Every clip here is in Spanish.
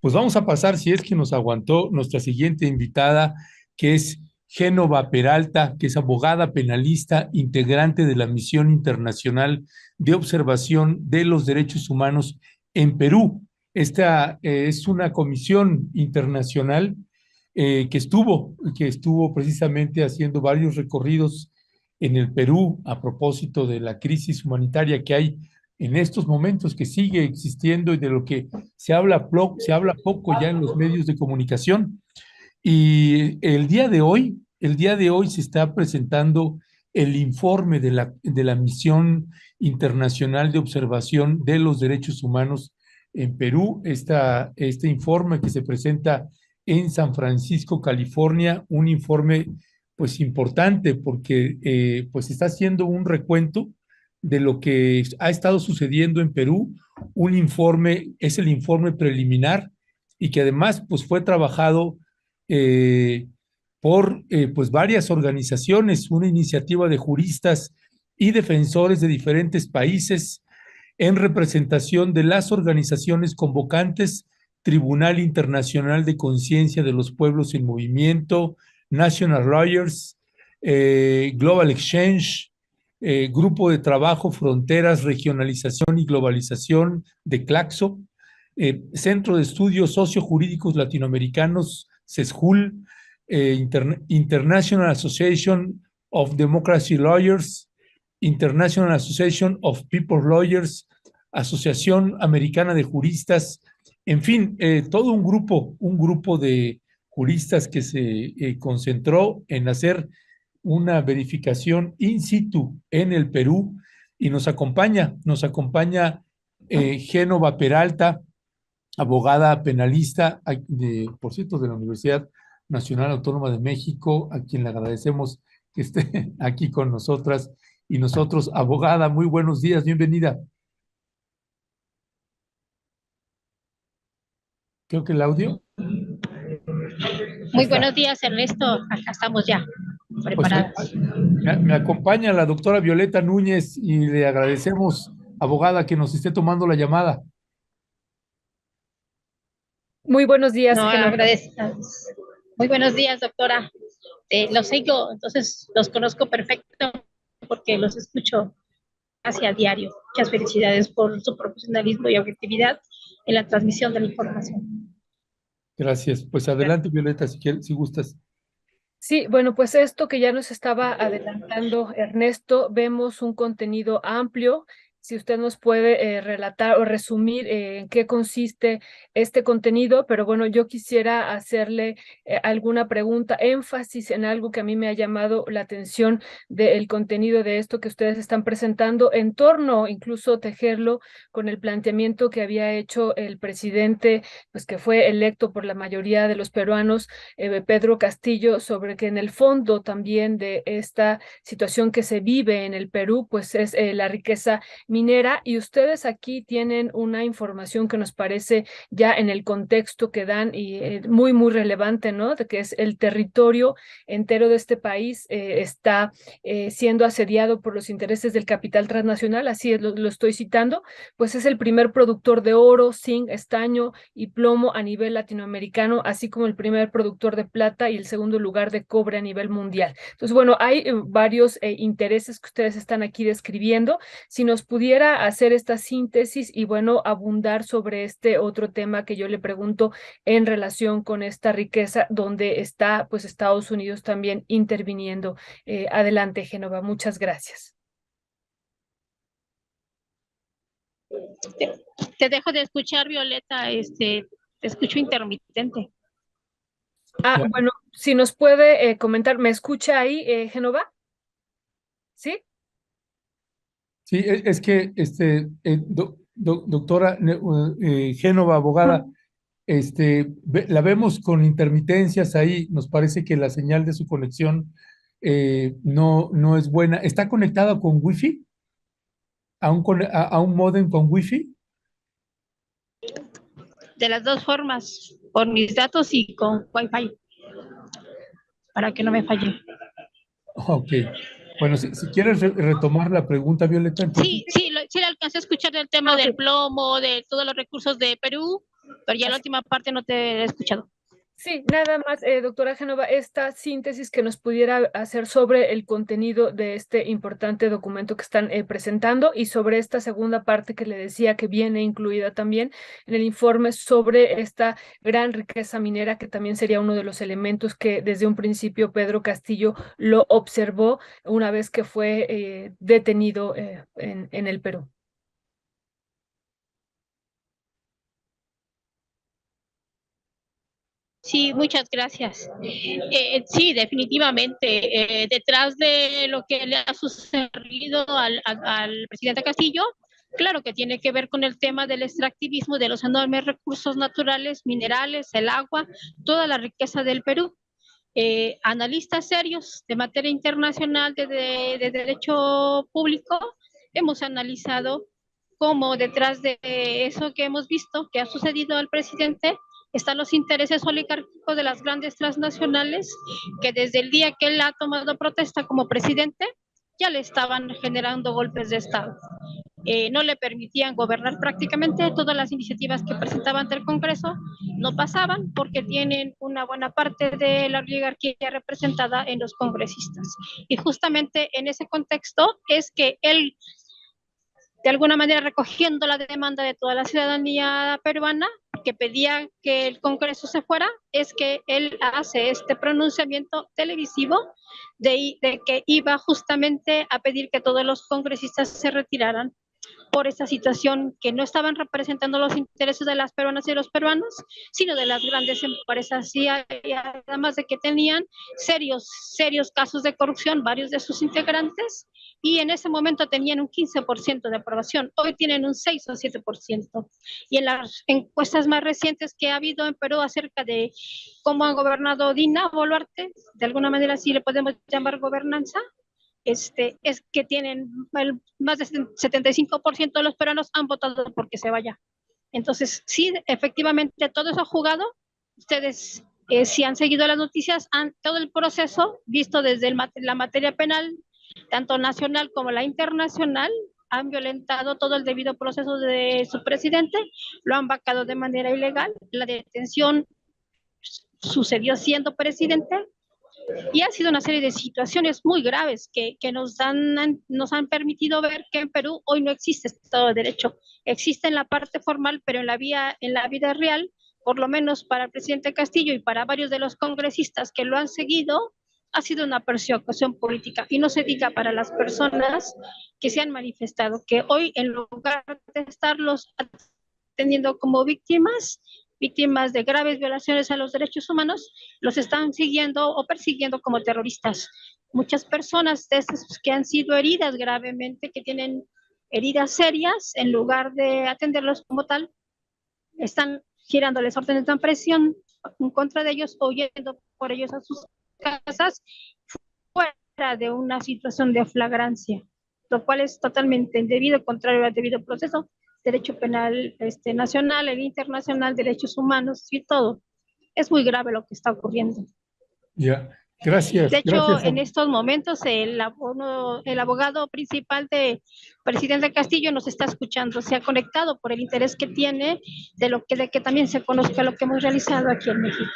Pues vamos a pasar, si es que nos aguantó, nuestra siguiente invitada, que es Génova Peralta, que es abogada penalista, integrante de la Misión Internacional de Observación de los Derechos Humanos en Perú. Esta es una comisión internacional que estuvo precisamente haciendo varios recorridos en el Perú a propósito de la crisis humanitaria que hay en estos momentos, que sigue existiendo y de lo que se habla poco ya en los medios de comunicación. Y el día de hoy se está presentando el informe de la Misión Internacional de Observación de los Derechos Humanos en Perú. Este informe que se presenta en San Francisco, California, un informe pues importante porque pues está haciendo un recuento de lo que ha estado sucediendo en Perú. Un informe, es el informe preliminar y que además pues fue trabajado eh, por pues varias organizaciones, una iniciativa de juristas y defensores de diferentes países en representación de las organizaciones convocantes: Tribunal Internacional de Conciencia de los Pueblos en Movimiento, National Lawyers, Global Exchange, Grupo de Trabajo Fronteras, Regionalización y Globalización de CLACSO, Centro de Estudios Sociojurídicos Latinoamericanos, CESJUL, International Association of Democracy Lawyers, International Association of People Lawyers, Asociación Americana de Juristas, en fin, todo un grupo de juristas que se concentró en hacer una verificación in situ en el Perú. Y nos acompaña Génova Peralta, abogada penalista, por cierto, de la Universidad Nacional Autónoma de México, a quien le agradecemos que esté aquí con nosotras y nosotros. Abogada, muy buenos días, bienvenida. Creo que el audio Muy está. buenos días, Ernesto. Acá estamos ya Pues preparadas. me acompaña la doctora Violeta Núñez y le agradecemos, abogada, que nos esté tomando la llamada. Muy buenos días, No Genova. agradezcamos. Muy buenos días, doctora. Los sigo, entonces los conozco perfecto porque los escucho casi a diario. Muchas felicidades por su profesionalismo y objetividad en la transmisión de la información. Gracias. Pues adelante, Violeta, si quieres, si gustas. Sí, bueno, pues esto que ya nos estaba adelantando Ernesto, vemos un contenido amplio. Si usted nos puede relatar o resumir en qué consiste este contenido, pero bueno, yo quisiera hacerle alguna pregunta, énfasis en algo que a mí me ha llamado la atención del contenido de esto que ustedes están presentando, en torno, incluso tejerlo con el planteamiento que había hecho el presidente, pues que fue electo por la mayoría de los peruanos, Pedro Castillo, sobre que en el fondo también de esta situación que se vive en el Perú, pues es la riqueza minera. Y ustedes aquí tienen una información que nos parece ya en el contexto que dan y muy, muy relevante, ¿no? De que es el territorio entero de este país está siendo asediado por los intereses del capital transnacional, así es, lo estoy citando, pues es el primer productor de oro, zinc, estaño y plomo a nivel latinoamericano, así como el primer productor de plata y el segundo lugar de cobre a nivel mundial. Entonces, bueno, hay varios intereses que ustedes están aquí describiendo. Si nos pudiera hacer esta síntesis y, bueno, abundar sobre este otro tema que yo le pregunto en relación con esta riqueza donde está, pues, Estados Unidos también interviniendo. Adelante, Génova, muchas gracias. Te dejo de escuchar, Violeta, te escucho intermitente. Bueno, si nos puede comentar, ¿me escucha ahí, Génova? ¿Sí? Sí, es que, doctora Génova, abogada, la vemos con intermitencias ahí. Nos parece que la señal de su conexión no es buena. ¿Está conectada con Wi-Fi? ¿A un módem con Wi-Fi? De las dos formas, por mis datos y con Wi-Fi, para que no me falle. Ok. Bueno, si quieres retomar la pregunta, Violeta, entonces. Sí, sí, sí le alcancé a escuchar del tema del plomo, de todos los recursos de Perú, Pero ya la última parte no te he escuchado. Sí, nada más, doctora Génova, esta síntesis que nos pudiera hacer sobre el contenido de este importante documento que están presentando y sobre esta segunda parte que le decía que viene incluida también en el informe sobre esta gran riqueza minera, que también sería uno de los elementos que desde un principio Pedro Castillo lo observó una vez que fue detenido en el Perú. Sí, muchas gracias. Sí, definitivamente, detrás de lo que le ha sucedido al presidente Castillo, claro que tiene que ver con el tema del extractivismo de los enormes recursos naturales, minerales, el agua, toda la riqueza del Perú. Analistas serios de materia internacional de derecho público hemos analizado cómo detrás de eso que hemos visto que ha sucedido al presidente están los intereses oligárquicos de las grandes transnacionales que desde el día que él ha tomado protesta como presidente ya le estaban generando golpes de Estado. No le permitían gobernar prácticamente, todas las iniciativas que presentaba ante el Congreso no pasaban porque tienen una buena parte de la oligarquía representada en los congresistas. Y justamente en ese contexto es que él, de alguna manera recogiendo la demanda de toda la ciudadanía peruana, que pedía que el Congreso se fuera, es que él hace este pronunciamiento televisivo de que iba justamente a pedir que todos los congresistas se retiraran por esta situación que no estaban representando los intereses de las peruanas y los peruanos, sino de las grandes empresas y además de que tenían serios casos de corrupción, varios de sus integrantes, y en ese momento tenían un 15% de aprobación, hoy tienen un 6 o 7%. Y en las encuestas más recientes que ha habido en Perú acerca de cómo ha gobernado Dina Boluarte, de alguna manera sí le podemos llamar gobernanza, es que tienen más del 75% de los peruanos han votado porque se vaya. Entonces, sí, efectivamente, todo eso ha jugado. Ustedes, si han seguido las noticias, todo el proceso, visto desde la materia penal, tanto nacional como la internacional, han violentado todo el debido proceso de su presidente, lo han vacado de manera ilegal, la detención sucedió siendo presidente, y ha sido una serie de situaciones muy graves que nos han permitido ver que en Perú hoy no existe Estado de Derecho. Existe en la parte formal, pero en la vida real, por lo menos para el presidente Castillo y para varios de los congresistas que lo han seguido, ha sido una persecución política. Y no se diga para las personas que se han manifestado, que hoy en lugar de estarlos teniendo como víctimas de graves violaciones a los derechos humanos, los están siguiendo o persiguiendo como terroristas. Muchas personas de estas que han sido heridas gravemente, que tienen heridas serias, en lugar de atenderlos como tal, están girándoles órdenes de presión en contra de ellos o yendo por ellos a sus casas fuera de una situación de flagrancia, lo cual es totalmente indebido, contrario al debido proceso, derecho penal nacional, el internacional, derechos humanos y todo. Es muy grave lo que está ocurriendo. Ya, gracias, De hecho, gracias. en estos momentos el abogado principal de presidente Castillo nos está escuchando, se ha conectado por el interés que tiene de que también se conozca lo que hemos realizado aquí en México.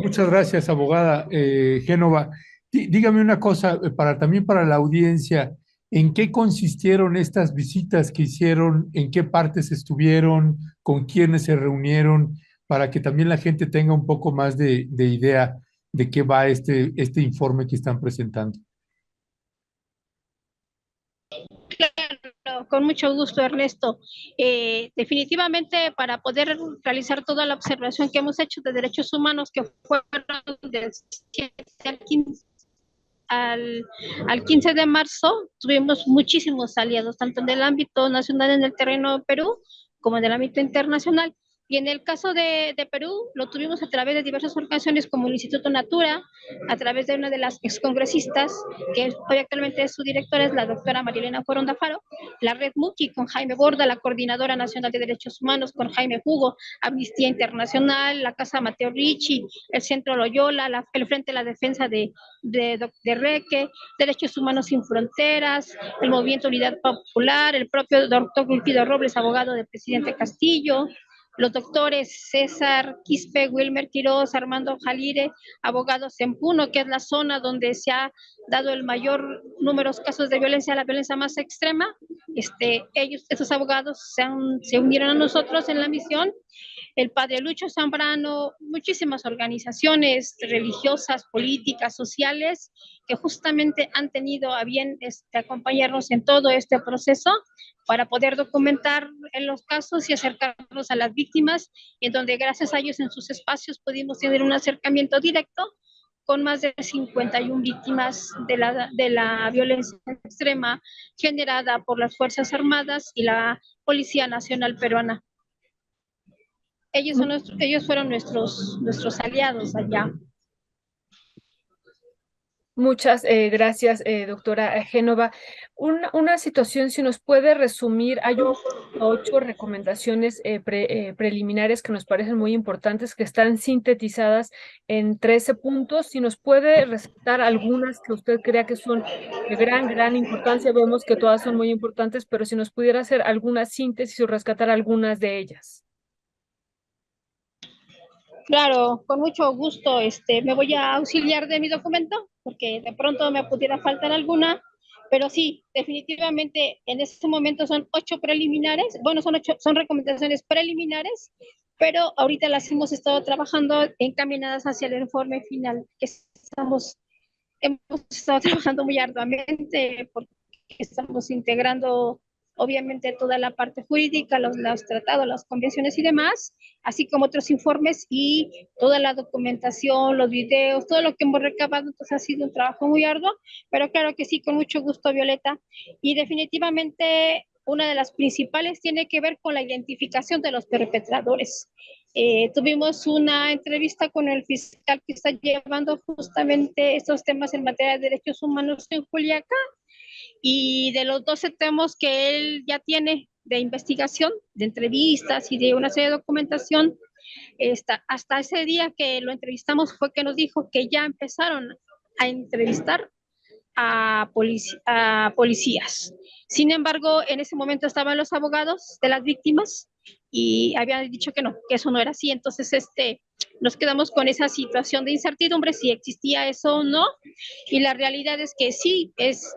Muchas gracias, abogada Génova. Dígame una cosa, también para la audiencia, ¿en qué consistieron estas visitas que hicieron? ¿En qué partes estuvieron? ¿Con quiénes se reunieron? Para que también la gente tenga un poco más de idea de qué va este informe que están presentando. Claro, con mucho gusto, Ernesto. Definitivamente, para poder realizar toda la observación que hemos hecho de derechos humanos, que fueron del 7 al 15, al 15 de marzo, tuvimos muchísimos aliados, tanto en el ámbito nacional, en el terreno de Perú, como en el ámbito internacional. Y en el caso de Perú, lo tuvimos a través de diversas organizaciones como el Instituto Natura, a través de una de las excongresistas, que hoy actualmente es su directora, es la doctora Marilena Foronda Faro, la Red Muki con Jaime Borda, la Coordinadora Nacional de Derechos Humanos con Jaime Hugo, Amnistía Internacional, la Casa Mateo Ricci, el Centro Loyola, el Frente de la Defensa de Reque, Derechos Humanos Sin Fronteras, el Movimiento Unidad Popular, el propio doctor Wilfrido Robles, abogado del presidente Castillo, los doctores César Quispe, Wilmer Quiroz, Armando Jalire, abogados en Puno, que es la zona donde se ha dado el mayor número de casos de violencia, la violencia más extrema. Estos abogados se unieron a nosotros en la misión. El padre Lucho Zambrano, muchísimas organizaciones religiosas, políticas, sociales, que justamente han tenido a bien acompañarnos en todo este proceso para poder documentar en los casos y acercarnos a las víctimas, en donde gracias a ellos en sus espacios pudimos tener un acercamiento directo con más de 51 víctimas de la violencia extrema generada por las Fuerzas Armadas y la Policía Nacional Peruana. Ellos fueron nuestros aliados allá. Muchas gracias, doctora Génova. Una situación, si nos puede resumir, hay 8 recomendaciones preliminares que nos parecen muy importantes, que están sintetizadas en 13 puntos. Si nos puede recitar algunas que usted crea que son de gran importancia, vemos que todas son muy importantes, pero si nos pudiera hacer alguna síntesis o rescatar algunas de ellas. Claro, con mucho gusto. Me voy a auxiliar de mi documento porque de pronto me pudiera faltar alguna, pero sí, definitivamente en este momento son 8 preliminares, bueno, son recomendaciones preliminares, pero ahorita las hemos estado trabajando encaminadas hacia el informe final, que hemos estado trabajando muy arduamente porque estamos integrando obviamente toda la parte jurídica, los tratados, las convenciones y demás, así como otros informes y toda la documentación, los videos, todo lo que hemos recabado. Entonces ha sido un trabajo muy arduo, pero claro que sí, con mucho gusto, Violeta. Y definitivamente una de las principales tiene que ver con la identificación de los perpetradores. Tuvimos una entrevista con el fiscal que está llevando justamente estos temas en materia de derechos humanos en Juliaca, y de los 12 temas que él ya tiene de investigación, de entrevistas y de una serie de documentación, hasta ese día que lo entrevistamos fue que nos dijo que ya empezaron a entrevistar a policías. Sin embargo, en ese momento estaban los abogados de las víctimas y habían dicho que no, que eso no era así. Entonces, nos quedamos con esa situación de incertidumbre si existía eso o no. Y la realidad es que sí,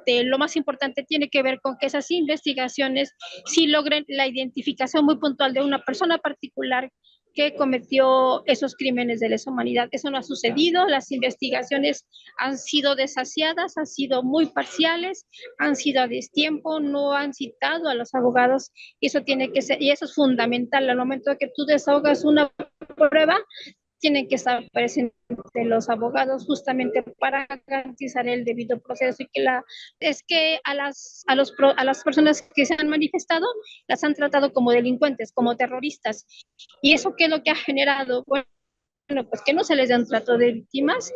lo más importante tiene que ver con que esas investigaciones sí logren la identificación muy puntual de una persona particular que cometió esos crímenes de lesa humanidad. Eso no ha sucedido, las investigaciones han sido desasiadas, han sido muy parciales, han sido a destiempo, no han citado a los abogados, y eso tiene que ser, y eso es fundamental. Al momento de que tú desahogas una prueba, tienen que estar presentes los abogados justamente para garantizar el debido proceso, y que a las personas que se han manifestado las han tratado como delincuentes, como terroristas. ¿Y eso qué es lo que ha generado? Bueno, pues que no se les dé un trato de víctimas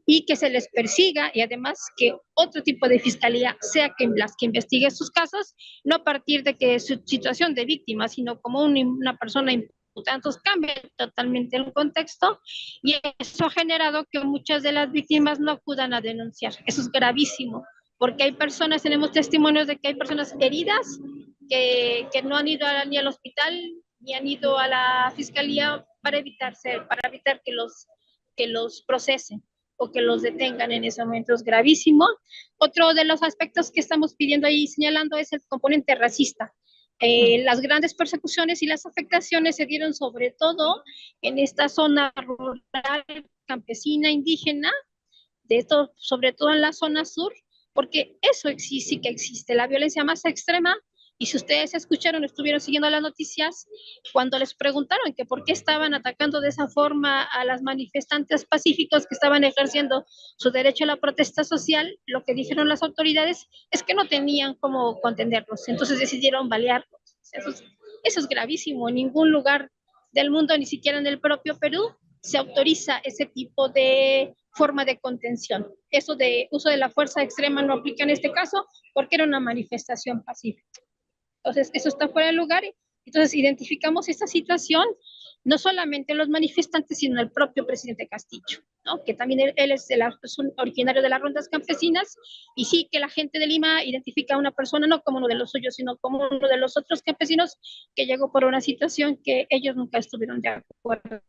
y que se les persiga, y además que otro tipo de fiscalía sea las que investigue sus casos, no a partir de que su situación de víctima, sino como una persona imputada. Entonces cambia totalmente el contexto, y eso ha generado que muchas de las víctimas no acudan a denunciar. Eso es gravísimo, porque tenemos testimonios de que hay personas heridas que no han ido ni al hospital ni han ido a la fiscalía para evitar que los procesen o que los detengan en ese momento. Es gravísimo. Otro de los aspectos que estamos pidiendo ahí, señalando, es el componente racista. Las grandes persecuciones y las afectaciones se dieron sobre todo en esta zona rural, campesina, indígena, sobre todo en la zona sur, porque eso sí que existe, la violencia más extrema. Y si ustedes escucharon, estuvieron siguiendo las noticias, cuando les preguntaron que por qué estaban atacando de esa forma a las manifestantes pacíficos que estaban ejerciendo su derecho a la protesta social, lo que dijeron las autoridades es que no tenían cómo contenerlos, entonces decidieron balearlos. Eso es gravísimo. En ningún lugar del mundo, ni siquiera en el propio Perú, se autoriza ese tipo de forma de contención. Eso de uso de la fuerza extrema no aplica en este caso porque era una manifestación pacífica. Entonces, eso está fuera de lugar. Entonces, identificamos esta situación no solamente los manifestantes, sino el propio presidente Castillo, ¿no? Que también él es, es un originario de las rondas campesinas, y sí que la gente de Lima identifica a una persona no como uno de los suyos, sino como uno de los otros campesinos que llegó por una situación que ellos nunca estuvieron de acuerdo.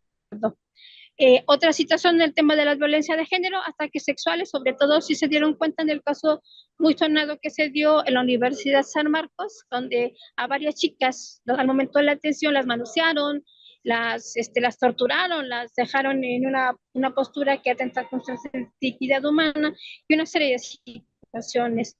Otra situación, el tema de la violencia de género, ataques sexuales, sobre todo si se dieron cuenta en el caso muy sonado que se dio en la Universidad San Marcos, donde a varias chicas al momento de la atención las manosearon, las torturaron, las dejaron en una postura que atenta contra la dignidad humana y una serie de situaciones.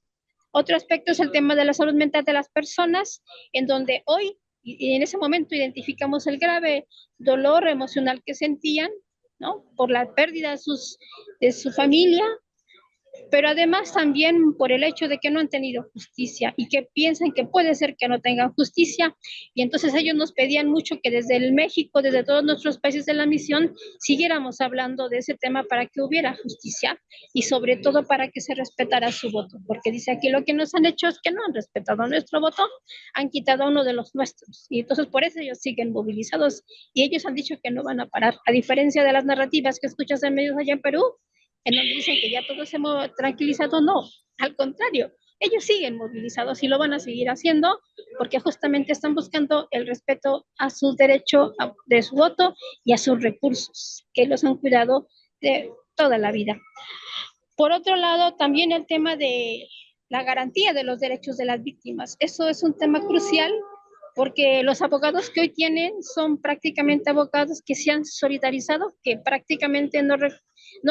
Otro aspecto es el tema de la salud mental de las personas, en donde hoy y en ese momento identificamos el grave dolor emocional que sentían, ¿no? Por la pérdida de su familia, pero además también por el hecho de que no han tenido justicia y que piensan que puede ser que no tengan justicia. Y entonces ellos nos pedían mucho que desde el México, desde todos nuestros países de la misión, siguiéramos hablando de ese tema para que hubiera justicia y sobre todo para que se respetara su voto, porque dice aquí lo que nos han hecho es que no han respetado nuestro voto, han quitado a uno de los nuestros y entonces por eso ellos siguen movilizados y ellos han dicho que no van a parar, a diferencia de las narrativas que escuchas en medios allá en Perú, en donde dicen que ya todos hemos tranquilizado, no, al contrario, ellos siguen movilizados y lo van a seguir haciendo porque justamente están buscando el respeto a su derecho de su voto y a sus recursos, que los han cuidado de toda la vida. Por otro lado, también el tema de la garantía de los derechos de las víctimas. Eso es un tema crucial porque los abogados que hoy tienen son prácticamente abogados que se han solidarizado, que prácticamente no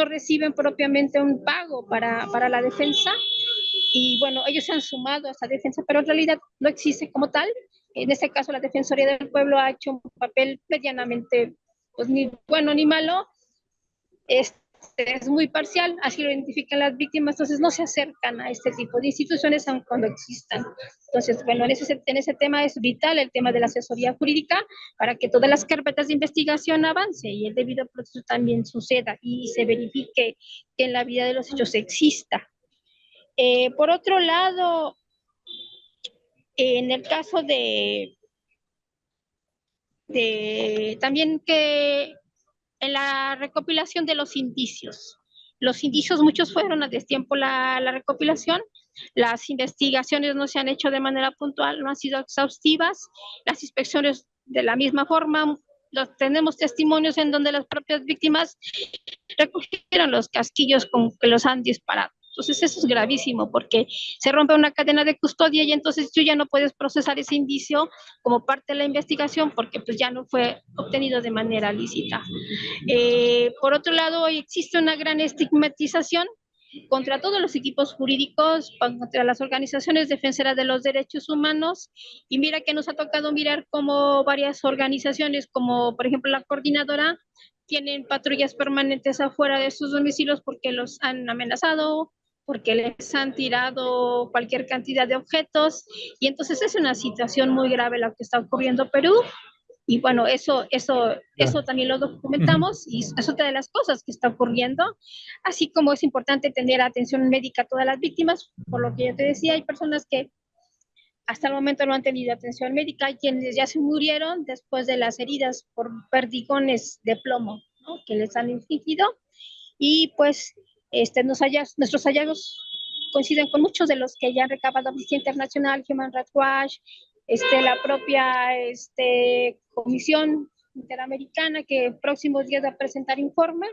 reciben propiamente un pago para la defensa. Y bueno, ellos se han sumado a esa defensa, pero en realidad no existe como tal. En este caso, la Defensoría del Pueblo ha hecho un papel medianamente, pues ni bueno ni malo. Es muy parcial, así lo identifican las víctimas, entonces no se acercan a este tipo de instituciones aun cuando existan. Entonces, bueno, en ese tema es vital el tema de la asesoría jurídica para que todas las carpetas de investigación avance y el debido proceso también suceda y se verifique que en la vida de los hechos exista. Por otro lado, en el caso de también que en la recopilación de los indicios muchos fueron a destiempo la recopilación, las investigaciones no se han hecho de manera puntual, no han sido exhaustivas, las inspecciones de la misma forma, tenemos testimonios en donde las propias víctimas recogieron los casquillos con que los han disparado. Entonces eso es gravísimo porque se rompe una cadena de custodia y entonces tú ya no puedes procesar ese indicio como parte de la investigación porque pues ya no fue obtenido de manera lícita. Por otro lado, existe una gran estigmatización contra todos los equipos jurídicos, contra las organizaciones defensoras de los derechos humanos, y mira que nos ha tocado mirar como varias organizaciones, como por ejemplo la coordinadora, tienen patrullas permanentes afuera de sus domicilios porque los han amenazado, porque les han tirado cualquier cantidad de objetos, y entonces es una situación muy grave la que está ocurriendo en Perú, y bueno, eso también lo documentamos y es otra de las cosas que está ocurriendo, así como es importante tener atención médica a todas las víctimas, por lo que yo te decía, hay personas que hasta el momento no han tenido atención médica, hay quienes ya se murieron después de las heridas por perdigones de plomo, ¿no? Que les han infligido, y pues nuestros hallazgos coinciden con muchos de los que ya han recabado Amnistía Internacional, Human Rights Watch, la propia Comisión Interamericana que próximos días va a presentar informe.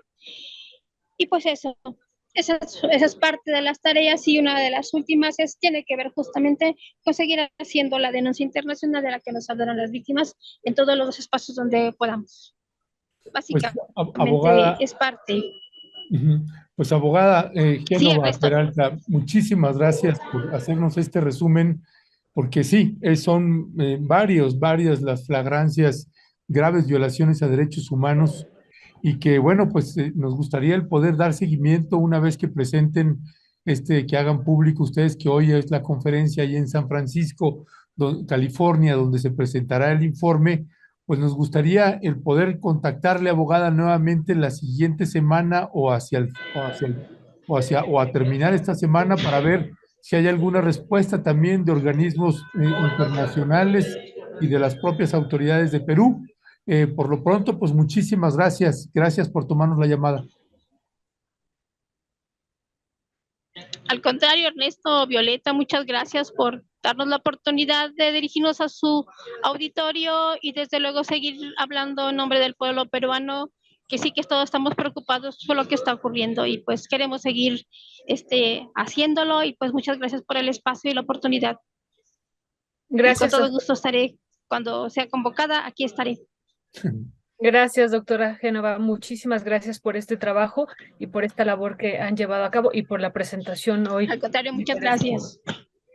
Y pues esa es parte de las tareas, y una de las últimas tiene que ver justamente con seguir haciendo la denuncia internacional de la que nos hablaron las víctimas en todos los espacios donde podamos. Básicamente pues, abogada, es parte. Pues abogada Génova Sí, Peralta, muchísimas gracias por hacernos este resumen, porque sí, son varias las flagrancias, graves violaciones a derechos humanos, y que bueno, pues nos gustaría el poder dar seguimiento una vez que presenten, que hagan público ustedes que hoy es la conferencia ahí en San Francisco, California, donde se presentará el informe. Pues nos gustaría el poder contactarle, abogada, nuevamente la siguiente semana o a terminar esta semana para ver si hay alguna respuesta también de organismos internacionales y de las propias autoridades de Perú, Por lo pronto, pues muchísimas gracias. Gracias por tomarnos la llamada. Al contrario, Ernesto, Violeta, muchas gracias por darnos la oportunidad de dirigirnos a su auditorio y desde luego seguir hablando en nombre del pueblo peruano, que sí que todos estamos preocupados por lo que está ocurriendo y pues queremos seguir haciéndolo y pues muchas gracias por el espacio y la oportunidad. Y con Gracias, todo gusto estaré, cuando sea convocada, aquí estaré. gracias, doctora Génova. Muchísimas gracias por este trabajo y por esta labor que han llevado a cabo y por la presentación hoy. Al contrario, muchas gracias.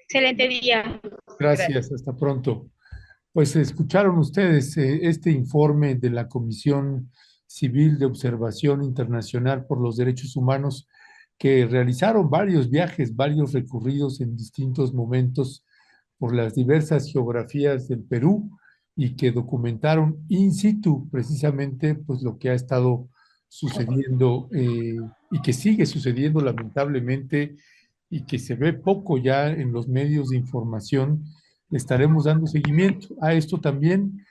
Excelente día. Gracias, hasta pronto. Pues escucharon ustedes este informe de la Comisión Civil de Observación Internacional por los Derechos Humanos, que realizaron varios viajes, varios recorridos en distintos momentos por las diversas geografías del Perú y que documentaron in situ precisamente pues lo que ha estado sucediendo y que sigue sucediendo lamentablemente y que se ve poco ya en los medios de información. Le estaremos dando seguimiento a esto también